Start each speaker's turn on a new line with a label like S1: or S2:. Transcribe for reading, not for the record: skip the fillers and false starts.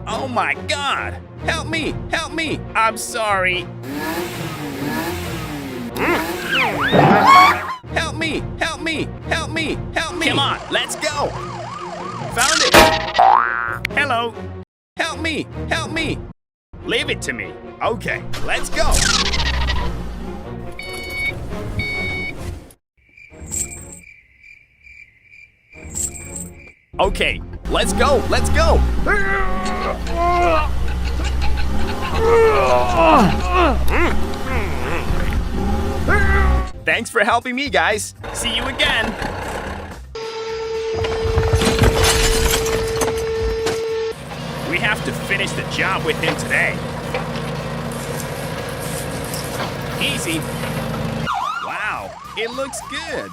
S1: Oh my God! Help me! Help me! I'm sorry. Help me! Help me! Help me! Help me! Come on, let's go! Found it! Hello! Help me! Help me! Leave it to me. Okay, let's go! Okay, let's go! Let's go! Thanks for helping me, guys. See you again. We have to finish the job with him today. Easy. Wow, it looks good.